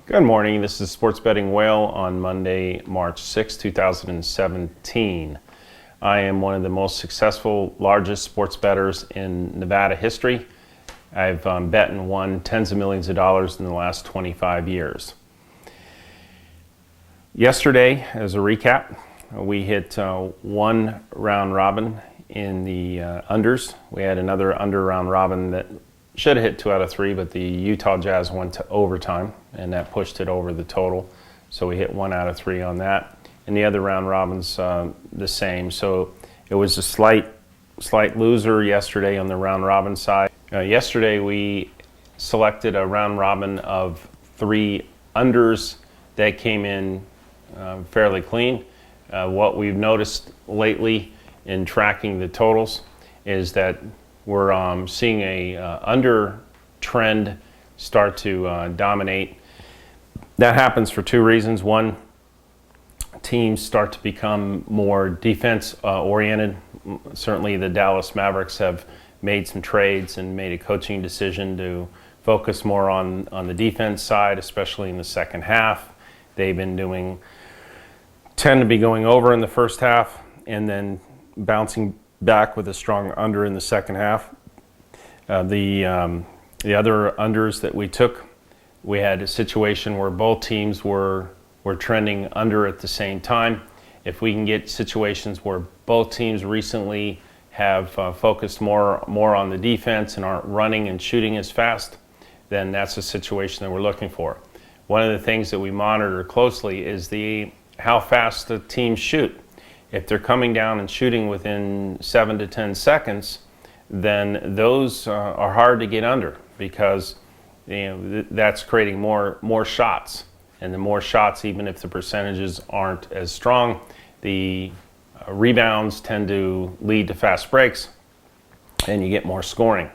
Good morning. This is Sports Betting Whale on Monday, March 6, 2017. I am one of the most successful, largest sports bettors in Nevada history. I've bet and won tens of millions of dollars in the last 25 years. Yesterday, as a recap, we hit one round robin in the unders. We had another under round robin that should have hit 2 out of 3, but the Utah Jazz went to overtime, and that pushed it over the total. So we hit 1 out of 3 on that. And the other round robins the same. So it was a slight loser yesterday on the round robin side. Yesterday we selected a round robin of 3 unders that came in fairly clean. What we've noticed lately in tracking the totals is that we're seeing a under trend start to dominate. That happens for 2 reasons. One, teams start to become more defense oriented. Certainly the Dallas Mavericks have made some trades and made a coaching decision to focus more on the defense side, especially in the second half. They've been tend to be going over in the first half and then bouncing back with a strong under in the second half. The other unders that we took, we had a situation where both teams were trending under at the same time. If we can get situations where both teams recently have focused more on the defense and aren't running and shooting as fast, then that's a situation that we're looking for. One of the things that we monitor closely is how fast the teams shoot. If they're coming down and shooting within 7 to 10 seconds, then those are hard to get under because that's creating more shots. And the more shots, even if the percentages aren't as strong, the rebounds tend to lead to fast breaks and you get more scoring.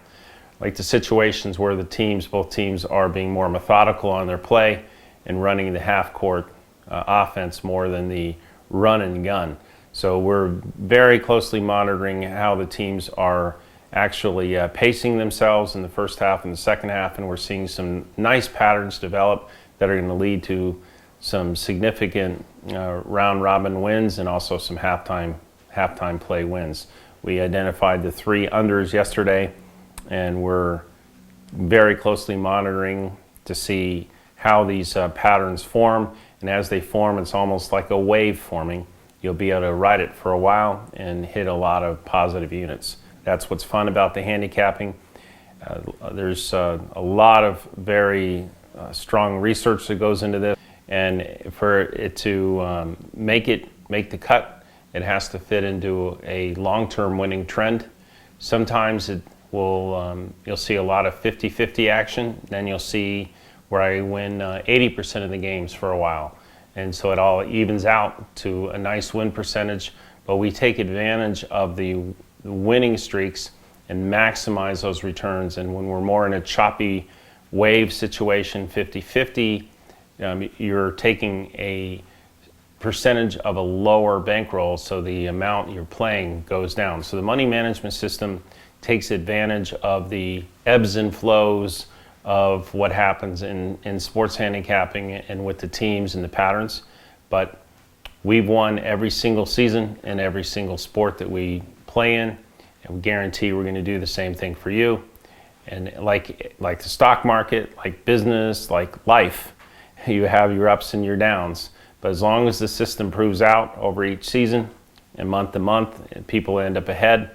Like the situations where both teams are being more methodical on their play and running the half-court offense more than the run and gun. So we're very closely monitoring how the teams are actually pacing themselves in the first half and the second half, and we're seeing some nice patterns develop that are going to lead to some significant round robin wins and also some halftime play wins. We identified the 3 unders yesterday, and we're very closely monitoring to see how these patterns form. And as they form, it's almost like a wave forming. You'll be able to ride it for a while and hit a lot of positive units. That's what's fun about the handicapping. There's a lot of very strong research that goes into this, and for it to make the cut, it has to fit into a long-term winning trend. Sometimes you'll see a lot of 50-50 action, then you'll see where I win 80% of the games for a while. And so it all evens out to a nice win percentage, but we take advantage of the winning streaks and maximize those returns. And when we're more in a choppy wave situation, 50-50, you're taking a percentage of a lower bankroll, so the amount you're playing goes down. So the money management system takes advantage of the ebbs and flows of what happens in sports handicapping and with the teams and the patterns. But we've won every single season in every single sport that we play in, and we guarantee we're going to do the same thing for you. And like the stock market, like business, like life, you have your ups and your downs. But as long as the system proves out over each season and month to month, and people end up ahead,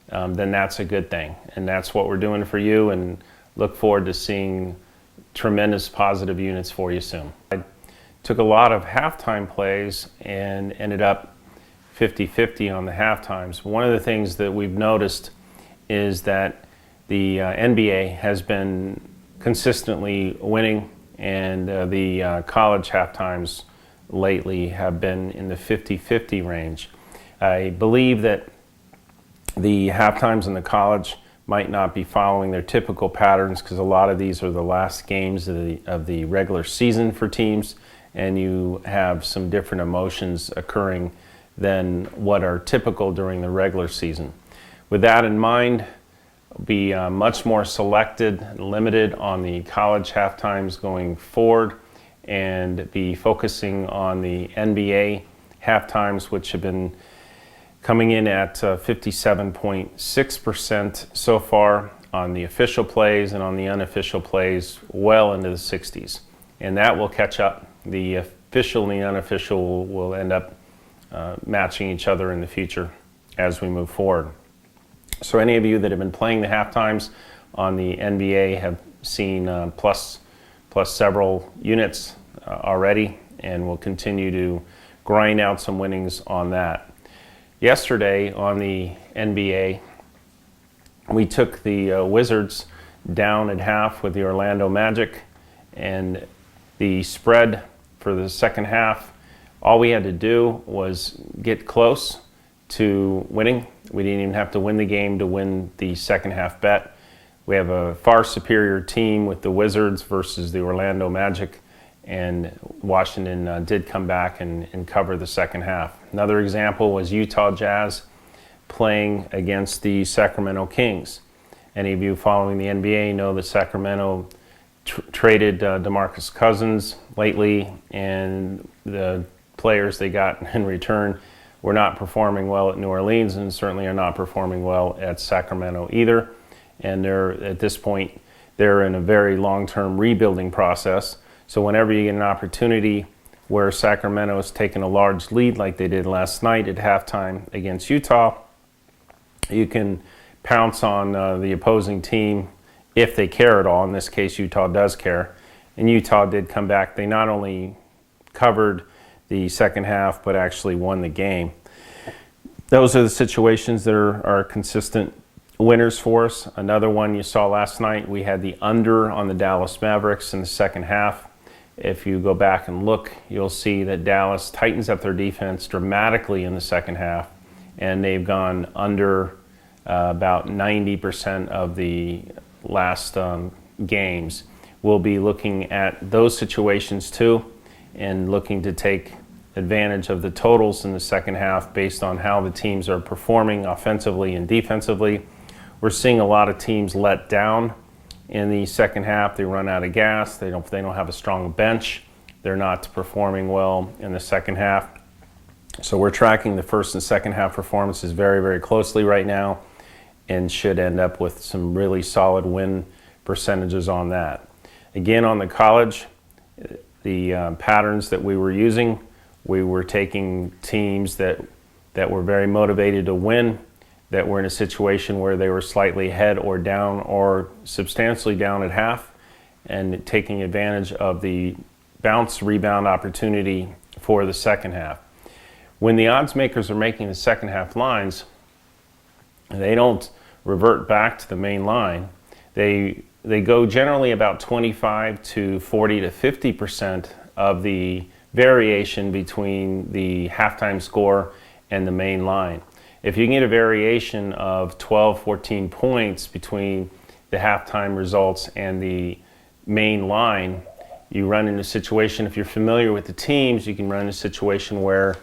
then that's a good thing. And that's what we're doing for you, and look forward to seeing tremendous positive units for you soon. I took a lot of halftime plays and ended up 50-50 on the halftimes. One of the things that we've noticed is that the NBA has been consistently winning, and the college halftimes lately have been in the 50-50 range. I believe that the halftimes in the college might not be following their typical patterns because a lot of these are the last games of the regular season for teams, and you have some different emotions occurring than what are typical during the regular season. With that in mind, be much more selected and limited on the college halftimes going forward, and be focusing on the NBA halftimes, which have been coming in at 57.6% so far on the official plays, and on the unofficial plays well into the 60s. And that will catch up. The official and the unofficial will end up matching each other in the future as we move forward. So any of you that have been playing the halftimes on the NBA have seen plus several units already, and will continue to grind out some winnings on that. Yesterday on the NBA, we took the Wizards down at half with the Orlando Magic, and the spread for the second half, all we had to do was get close to winning. We didn't even have to win the game to win the second half bet. We have a far superior team with the Wizards versus the Orlando Magic, and Washington did come back and cover the second half. Another example was Utah Jazz playing against the Sacramento Kings. Any of you following the NBA know that Sacramento traded DeMarcus Cousins lately, and the players they got in return were not performing well at New Orleans, and certainly are not performing well at Sacramento either. And at this point, they're in a very long-term rebuilding process. So whenever you get an opportunity where Sacramento has taken a large lead like they did last night at halftime against Utah, you can pounce on the opposing team if they care at all. In this case, Utah does care. And Utah did come back. They not only covered the second half, but actually won the game. Those are the situations that are consistent winners for us. Another one you saw last night, we had the under on the Dallas Mavericks in the second half. If you go back and look, you'll see that Dallas tightens up their defense dramatically in the second half, and they've gone under about 90% of the last games. We'll be looking at those situations too, and looking to take advantage of the totals in the second half based on how the teams are performing offensively and defensively. We're seeing a lot of teams let down in the second half. They run out of gas. They don't have a strong bench. They're not performing well in the second half. So we're tracking the first and second half performances very, very closely right now, and should end up with some really solid win percentages on that. Again, on the college, the patterns that we were using, we were taking teams that were very motivated to win, that were in a situation where they were slightly ahead or down or substantially down at half, and taking advantage of the bounce rebound opportunity for the second half. When the odds makers are making the second half lines, they don't revert back to the main line. They go generally about 25 to 40 to 50% of the variation between the halftime score and the main line. If you can get a variation of 12, 14 points between the halftime results and the main line, you run into a situation, if you're familiar with the teams, you can run into a situation where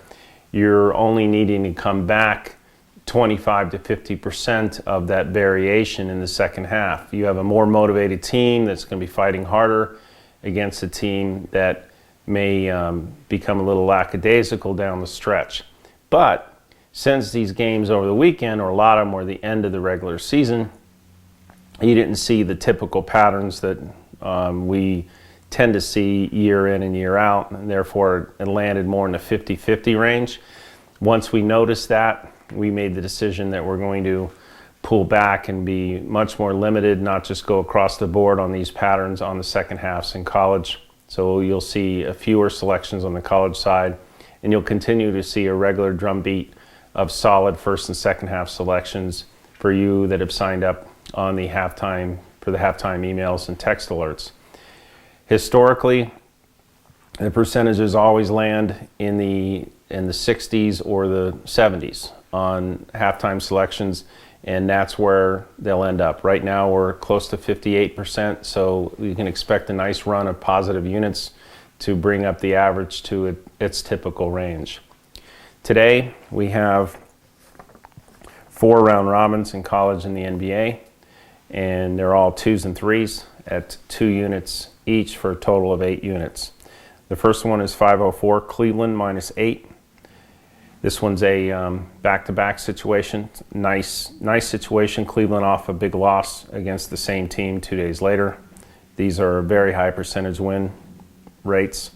you're only needing to come back 25 to 50% of that variation in the second half. You have a more motivated team that's going to be fighting harder against a team that may become a little lackadaisical down the stretch. But since these games over the weekend, or a lot of them were the end of the regular season, you didn't see the typical patterns that we tend to see year in and year out, and therefore it landed more in the 50-50 range. Once we noticed that, we made the decision that we're going to pull back and be much more limited, not just go across the board on these patterns on the second halves in college. So you'll see fewer selections on the college side, and you'll continue to see a regular drumbeat of solid first and second half selections for you that have signed up on the halftime, for the halftime emails and text alerts. Historically, the percentages always land in the 60s or the 70s on halftime selections, and that's where they'll end up. Right now we're close to 58%, so you can expect a nice run of positive units to bring up the average to its typical range. Today we have 4 round robins in college and the NBA, and they're all 2s and 3s at 2 units each for a total of 8 units. The first one is 504 Cleveland -8. This one's a back-to-back situation. Nice situation. Cleveland off a big loss against the same team 2 days later. These are very high percentage win rates,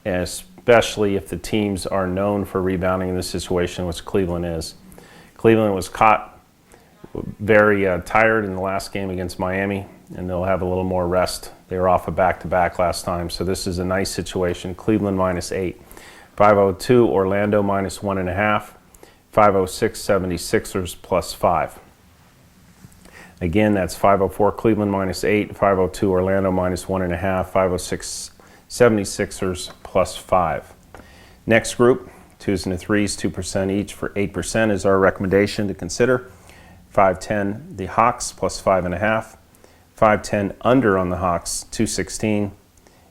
especially if the teams are known for rebounding in this situation, which Cleveland is. Cleveland was caught very tired in the last game against Miami, and they'll have a little more rest. They were off a back-to-back last time, so this is a nice situation. Cleveland -8. 502 Orlando -1.5. 506 76ers +5. Again, that's 504 Cleveland -8. 502 Orlando -1.5. 506 76ers +5. Next group, 2s and 3s, 2% each for 8% is our recommendation to consider. 510 the Hawks +5.5. 510 under on the Hawks 216,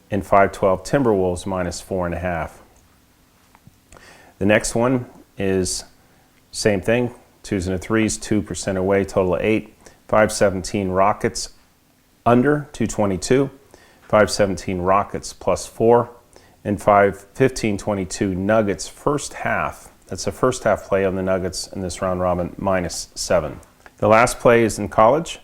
and 512 Timberwolves -4.5. The next one is same thing, 2s and 3s, 2% away, total of 8. 517 Rockets under 222, 517 Rockets +4, and 515-22 Nuggets first half. That's a first half play on the Nuggets in this round robin -7. The last play is in college.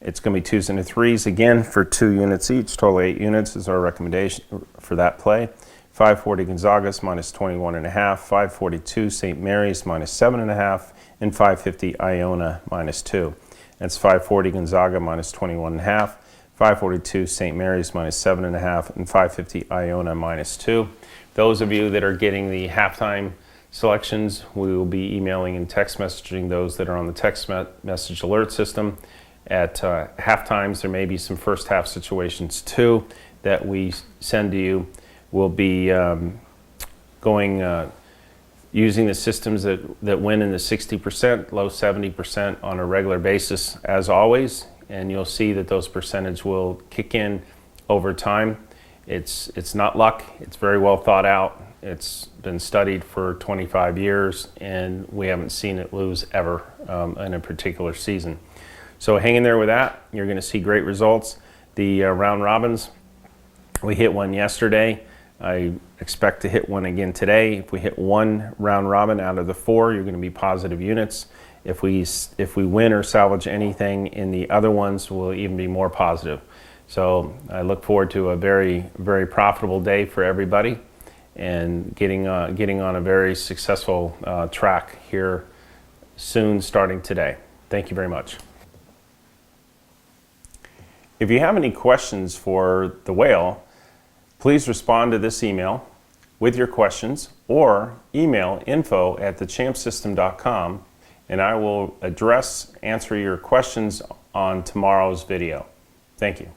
It's going to be 2s and 3s again for 2 units each. Total 8 units is our recommendation for that play. 540 Gonzaga's -21.5, 542 St. Mary's -7.5, and 550 Iona -2. That's 540 Gonzaga -21.5, 542 St. Mary's -7.5, and 550 Iona -2. Those of you that are getting the halftime selections, we will be emailing and text messaging those that are on the text message alert system. At half times, there may be some first half situations too that we send to you. We'll be using the systems that win in the 60%, low 70% on a regular basis as always, and you'll see that those percentage will kick in over time. It's not luck, it's very well thought out. It's been studied for 25 years, and we haven't seen it lose ever in a particular season. So hang in there with that. You're going to see great results. The round robins, we hit one yesterday. I expect to hit one again today. If we hit one round robin out of the 4, you're going to be positive units. If we win or salvage anything in the other ones, we'll even be more positive. So I look forward to a very, very profitable day for everybody, and getting on a very successful track here soon, starting today. Thank you very much. If you have any questions for the whale, please respond to this email with your questions, or email info@thechampsystem.com, and I will answer your questions on tomorrow's video. Thank you.